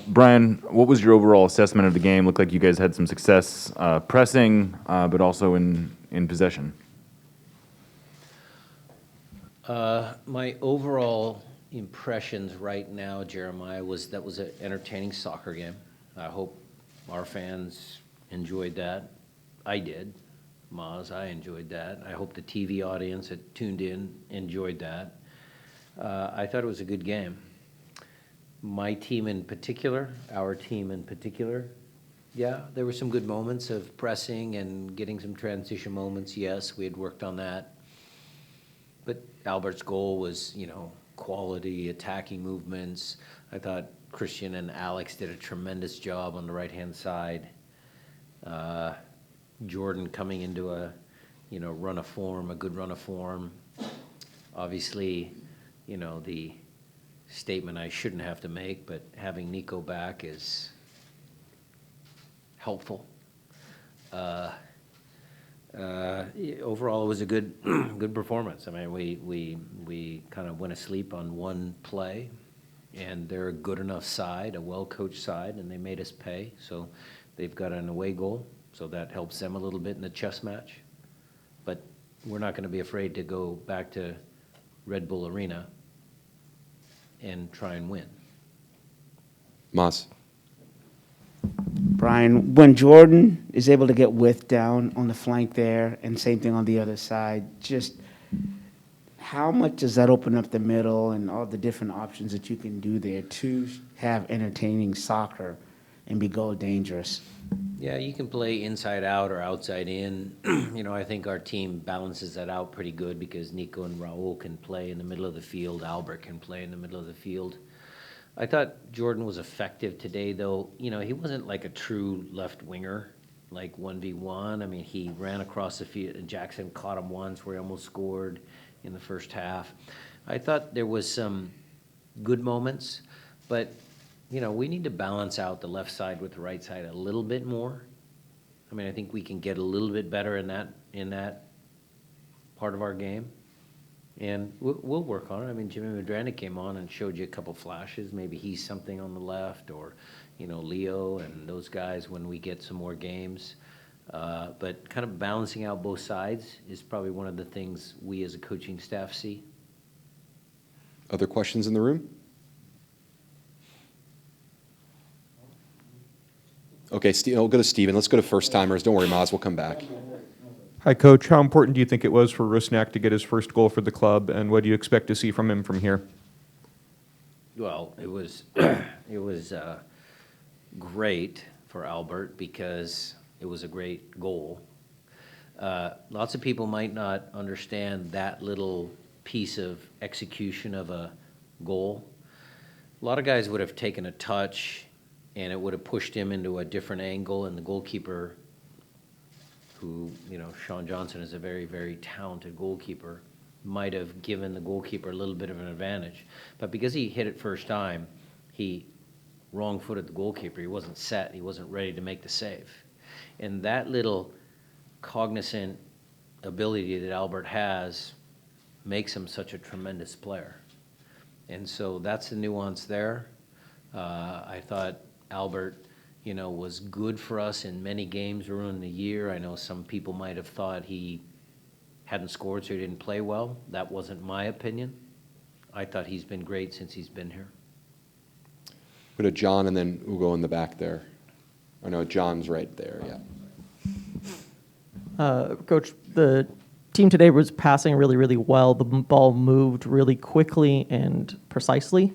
Brian, what was your overall assessment of the game? Looked like you guys had some success pressing, but also in possession. My overall impressions right now, Jeremiah, was that was an entertaining soccer game. I hope our fans enjoyed that. I did. Maz, I enjoyed that. I hope the TV audience that tuned in enjoyed that. I thought it was a good game. My team in particular, our team in particular, yeah, there were some good moments of pressing and getting some transition moments. Yes, we had worked on that. But Albert's goal was, quality attacking movements. I thought Christian and Alex did a tremendous job on the right-hand side. Jordan coming into a, run of form, a good run of form. Obviously, the statement I shouldn't have to make, but having Nico back is helpful. Overall, it was a good good performance. I mean, we kind of went asleep on one play, and they're a good enough side, a well-coached side, and they made us pay. So they've got an away goal, so that helps them a little bit in the chess match. But we're not going to be afraid to go back to Red Bull Arena and try and win. Moss. Brian, when Jordan is able to get width down on the flank there, and same thing on the other side, just how much does that open up the middle and all the different options that you can do there to have entertaining soccer and be goal dangerous? Yeah, you can play inside out or outside in. I think our team balances that out pretty good because Nico and Raul can play in the middle of the field. Albert can play in the middle of the field. I thought Jordan was effective today, though. He wasn't like a true left winger, like 1v1. I mean, he ran across the field, and Jackson caught him once where he almost scored in the first half. I thought there was some good moments, but, we need to balance out the left side with the right side a little bit more. I mean, I think we can get a little bit better in that part of our game. And we'll work on it. I mean, Jimmy Madrana came on and showed you a couple flashes. Maybe he's something on the left, or, Leo and those guys when we get some more games. But kind of balancing out both sides is probably one of the things we as a coaching staff see. Other questions in the room? Okay, we'll go to Steven. Let's go to first-timers. Don't worry, Maz, we'll come back. Hi, Coach. How important do you think it was for Rusnak to get his first goal for the club, and what do you expect to see from him from here? Well, it was great for Albert because it was a great goal. Lots of people might not understand that little piece of execution of a goal. A lot of guys would have taken a touch, and it would have pushed him into a different angle, and the goalkeeper, who, Sean Johnson is a very, very talented goalkeeper, might have given the goalkeeper a little bit of an advantage. But because he hit it first time, he wrong-footed the goalkeeper. He wasn't set. He wasn't ready to make the save. And that little cognizant ability that Albert has makes him such a tremendous player. And so that's the nuance there. I thought Albert was good for us in many games early in the year. I know some people might have thought he hadn't scored, so he didn't play well. That wasn't my opinion. I thought he's been great since he's been here. Go to John and then Ugo in the back there. Oh, no, John's right there, yeah. Coach, the team today was passing really, really well. The ball moved really quickly and precisely.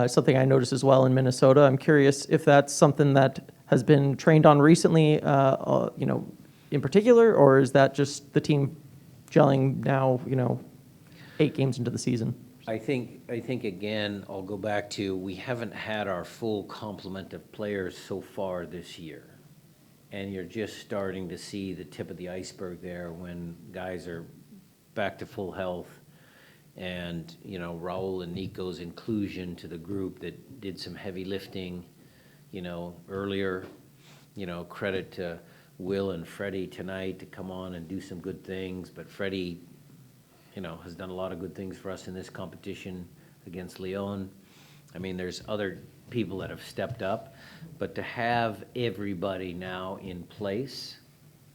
Something I noticed as well in Minnesota. I'm curious if that's something that has been trained on recently, in particular, or is that just the team gelling now, 8 games into the season? I think again, I'll go back to we haven't had our full complement of players so far this year. And you're just starting to see the tip of the iceberg there when guys are back to full health. And, Raul and Nico's inclusion to the group that did some heavy lifting, earlier, credit to Will and Freddie tonight to come on and do some good things. But Freddie, has done a lot of good things for us in this competition against Leon. I mean, there's other people that have stepped up. But to have everybody now in place,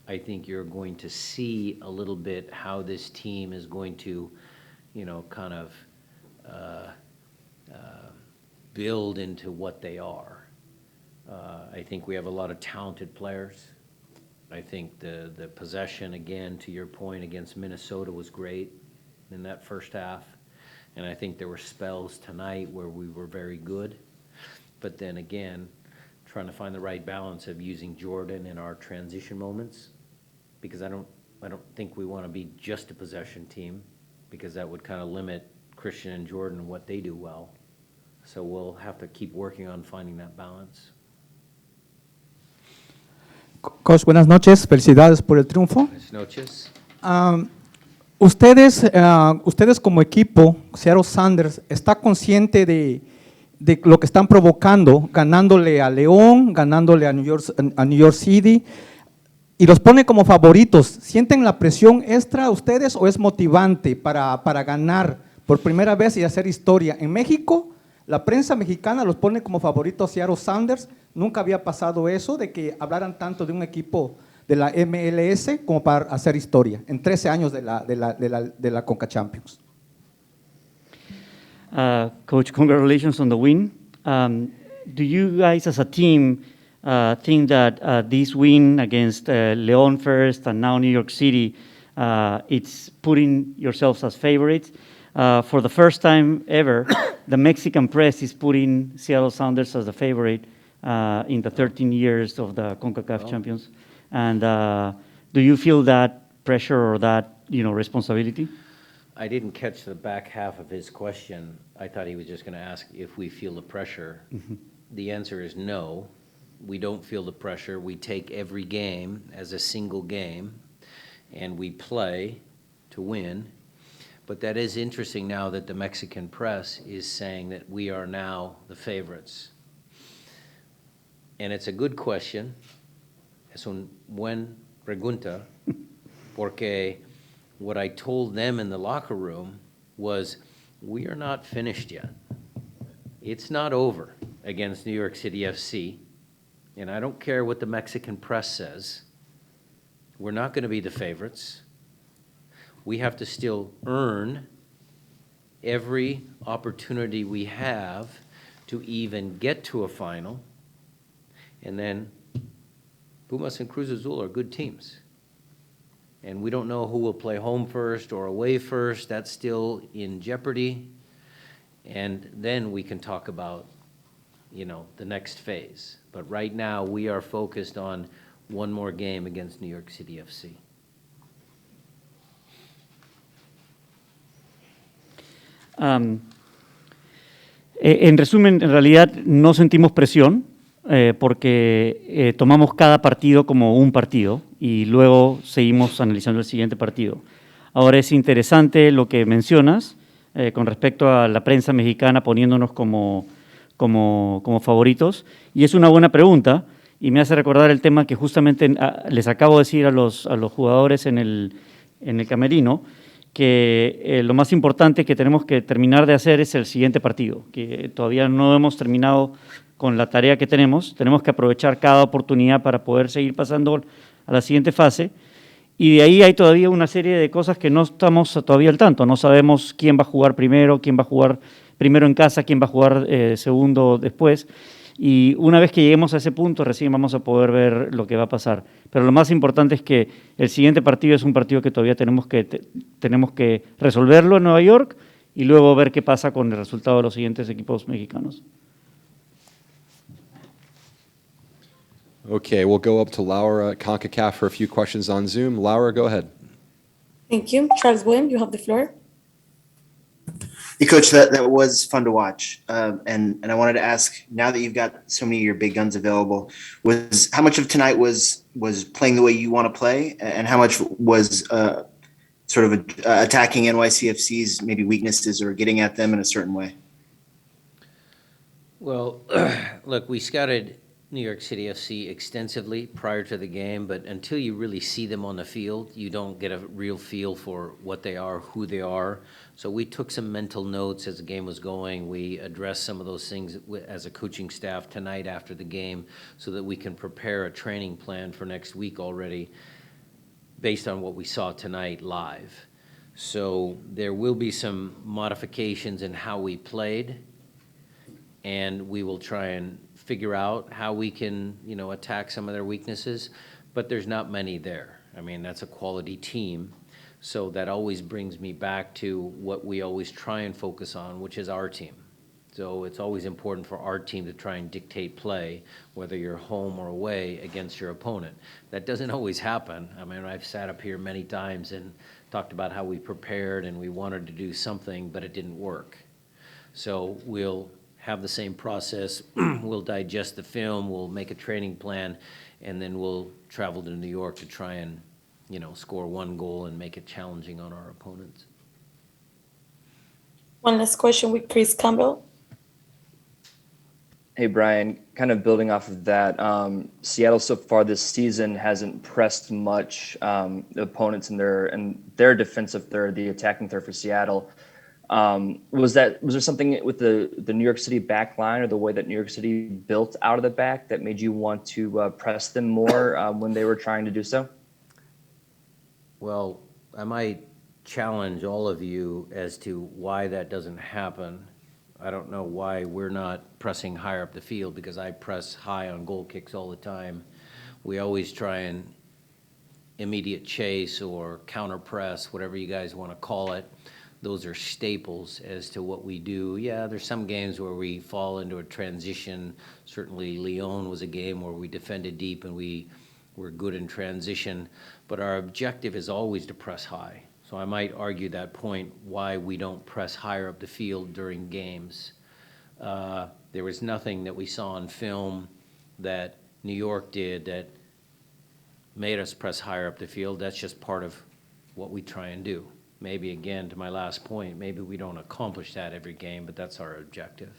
I think you're going to see a little bit how this team is going to, kind of build into what they are. I think we have a lot of talented players. I think the possession, again, to your point, against Minnesota was great in that first half. And I think there were spells tonight where we were very good. But then again, trying to find the right balance of using Jordan in our transition moments, because I don't think we want to be just a possession team, because that would kind of limit Christian and Jordan and what they do well. So we'll have to keep working on finding that balance. Coach, buenas noches, felicidades por el triunfo. Buenas noches. Ustedes como equipo, Seattle Sounders, ¿está consciente de lo que están provocando, ganándole a León, ganándole a New York City, y los pone como favoritos? ¿Sienten la presión extra ustedes o es motivante para ganar por primera vez y hacer historia? En México, la prensa mexicana los pone como favoritos a Seattle Sounders. Nunca había pasado eso, de que hablaran tanto de un equipo de la MLS como para hacer historia en 13 años de la Conca Champions. Coach, congratulations on the win. Do you guys as a team think that this win against León first and now New York City, it's putting yourselves as favorites? For the first time ever, the Mexican press is putting Seattle Sounders as the favorite in the 13 years of the CONCACAF champions. And do you feel that pressure or that responsibility? I didn't catch the back half of his question. I thought he was just going to ask if we feel the pressure. Mm-hmm. The answer is no. We don't feel the pressure. We take every game as a single game, and we play to win. But that is interesting now that the Mexican press is saying that we are now the favorites. And it's a good question. Es un buen pregunta, porque what I told them in the locker room was, we are not finished yet. It's not over against New York City FC, and I don't care what the Mexican press says. We're not going to be the favorites. We have to still earn every opportunity we have to even get to a final. And then Pumas and Cruz Azul are good teams. And we don't know who will play home first or away first. That's still in jeopardy. And then we can talk about, the next phase. But right now, we are focused on one more game against New York City FC. En resumen, en realidad no sentimos presión porque tomamos cada partido como un partido y luego seguimos analizando el siguiente partido. Ahora es interesante lo que mencionas con respecto a la prensa mexicana poniéndonos como favoritos, y es una buena pregunta y me hace recordar el tema que justamente les acabo de decir a los jugadores en el camerino, que lo más importante que tenemos que terminar de hacer es el siguiente partido, que todavía no hemos terminado con la tarea que tenemos que aprovechar cada oportunidad para poder seguir pasando a la siguiente fase, y de ahí hay todavía una serie de cosas que no estamos todavía al tanto, no sabemos quién va a jugar primero, quién va a jugar primero en casa, quién va a jugar segundo después, y una vez que lleguemos a ese punto recién vamos a poder ver lo que va a pasar. Pero lo más importante es que el siguiente partido es un partido que todavía tenemos que resolverlo en Nueva York y luego ver qué pasa con el resultado de los siguientes equipos mexicanos. Okay, we'll go up to Laura at CONCACAF for a few questions on Zoom. Laura, go ahead. Thank you. Charles William, you have the floor. Hey, Coach, that was fun to watch. And I wanted to ask, now that you've got so many of your big guns available, was how much of tonight was playing the way you want to play, and how much was sort of attacking NYCFC's maybe weaknesses or getting at them in a certain way? Well, look, we scouted New York City FC extensively prior to the game, but until you really see them on the field, you don't get a real feel for what they are, who they are. So we took some mental notes as the game was going. We addressed some of those things as a coaching staff tonight after the game so that we can prepare a training plan for next week already based on what we saw tonight live. So there will be some modifications in how we played, and we will try and figure out how we can, attack some of their weaknesses, but there's not many there. I mean, that's a quality team, so that always brings me back to what we always try and focus on, which is our team. So it's always important for our team to try and dictate play, whether you're home or away against your opponent. That doesn't always happen. I mean, I've sat up here many times and talked about how we prepared and we wanted to do something, but it didn't work. So we'll have the same process. We'll digest the film, we'll make a training plan, and then we'll travel to New York to try and, score one goal and make it challenging on our opponents. One last question with Chris Campbell. Hey, Brian, kind of building off of that, Seattle so far this season hasn't pressed much the opponents in their defensive third, the attacking third for Seattle. Was there something with the New York City back line or the way that New York City built out of the back that made you want to press them more when they were trying to do so? Well, I might challenge all of you as to why that doesn't happen. I don't know why we're not pressing higher up the field, because I press high on goal kicks all the time. We always try and immediate chase or counter press, whatever you guys want to call it. Those are staples as to what we do. Yeah, there's some games where we fall into a transition. Certainly Lyon was a game where we defended deep and we were good in transition, but our objective is always to press high. So I might argue that point, why we don't press higher up the field during games. There was nothing that we saw on film that New York did that made us press higher up the field. That's just part of what we try and do. Maybe, again, to my last point, maybe we don't accomplish that every game, but that's our objective.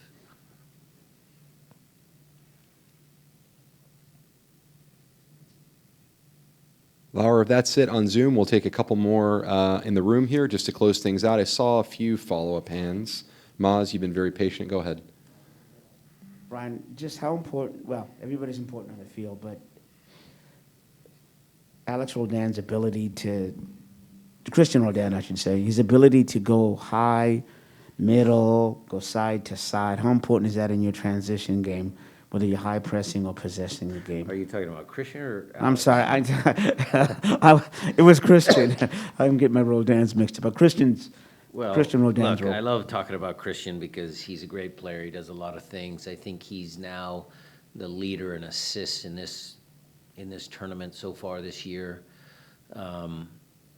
Laura, if that's it on Zoom, we'll take a couple more in the room here just to close things out. I saw a few follow-up hands. Maz, you've been very patient. Go ahead. Brian, just how important, well, everybody's important on the field, but Alex Roldan's ability Christian Roldan, I should say, his ability to go high, middle, go side to side, how important is that in your transition game, whether you're high pressing or possessing the game? Are you talking about Christian or Alex? I'm sorry, it was Christian. I'm getting my Roldans mixed up, but Christian Roldan's look, role. I love talking about Christian because he's a great player. He does a lot of things. I think he's now the leader in assists in this tournament so far this year.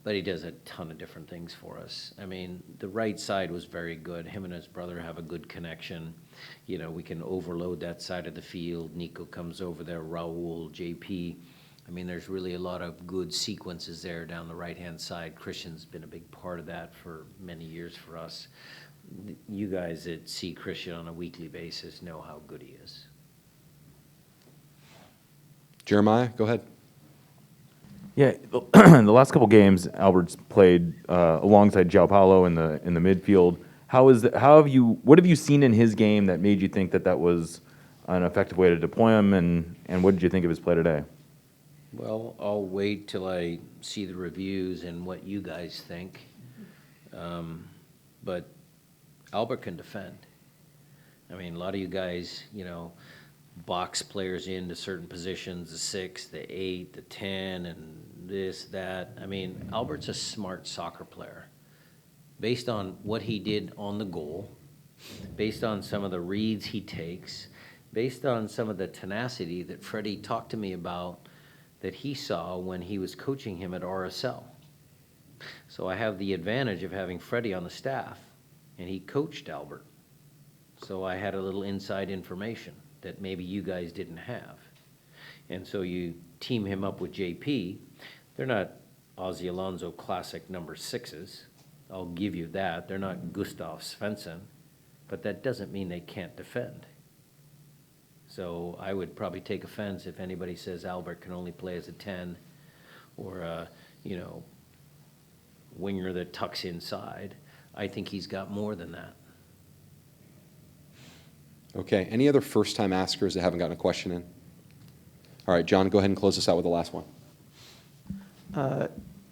But he does a ton of different things for us. I mean, the right side was very good. Him and his brother have a good connection. We can overload that side of the field. Nico comes over there, Raul, JP. I mean, there's really a lot of good sequences there down the right-hand side. Christian's been a big part of that for many years for us. You guys that see Christian on a weekly basis know how good he is. Jeremiah, go ahead. Yeah, the last couple games, Albert's played alongside João Paulo in the midfield. What have you seen in his game that made you think that was an effective way to deploy him, and what did you think of his play today? Well, I'll wait till I see the reviews and what you guys think. But Albert can defend. I mean, a lot of you guys, box players into certain positions, the 6, the 8, the 10, and this, that. I mean, Albert's a smart soccer player. Based on what he did on the goal, based on some of the reads he takes, based on some of the tenacity that Freddie talked to me about that he saw when he was coaching him at RSL. So I have the advantage of having Freddie on the staff, and he coached Albert. So I had a little inside information that maybe you guys didn't have. And so you team him up with JP. They're not Ozzy Alonso classic number 6s. I'll give you that. They're not Gustav Svensson. But that doesn't mean they can't defend. So I would probably take offense if anybody says Albert can only play as a 10 or a, winger that tucks inside. I think he's got more than that. Okay, any other first-time askers that haven't gotten a question in? All right, John, go ahead and close us out with the last one.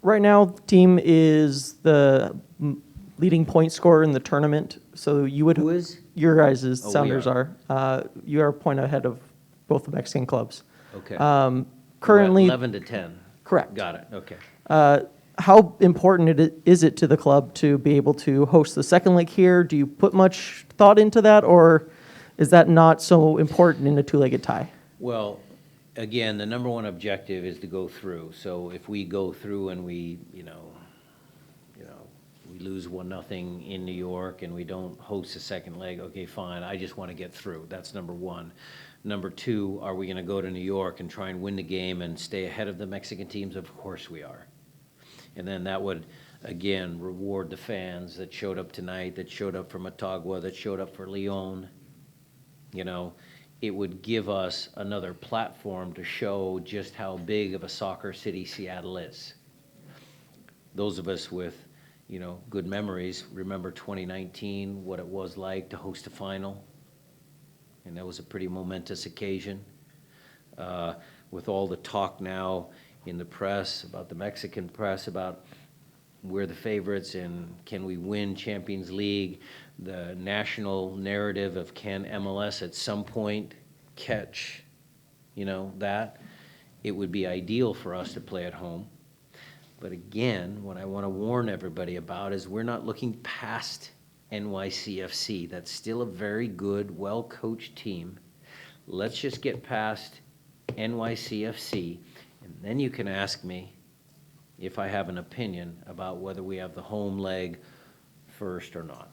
Right now, the team is the leading point scorer in the tournament. So you would. Who is? Your guys' Oh, we Sounders are. are. You are a point ahead of both the Mexican clubs. Okay. Currently. 11 to 10. Correct. Got it, okay. How important is it to the club to be able to host the second leg here? Do you put much thought into that, or is that not so important in a two-legged tie? Well, again, the number one objective is to go through. So if we go through and we lose 1-0 in New York and we don't host a second leg, okay, fine. I just want to get through. That's number one. Number two, are we going to go to New York and try and win the game and stay ahead of the Mexican teams? Of course we are. And then that would, again, reward the fans that showed up tonight, that showed up for Motagua, that showed up for Leon. It would give us another platform to show just how big of a soccer city Seattle is. Those of us with, good memories remember 2019, what it was like to host a final. And that was a pretty momentous occasion. With all the talk now in the press, about the Mexican press, about we're the favorites and can we win Champions League, the national narrative of can MLS at some point catch, that, it would be ideal for us to play at home. But again, what I want to warn everybody about is we're not looking past NYCFC. That's still a very good, well-coached team. Let's just get past NYCFC, and then you can ask me if I have an opinion about whether we have the home leg first or not.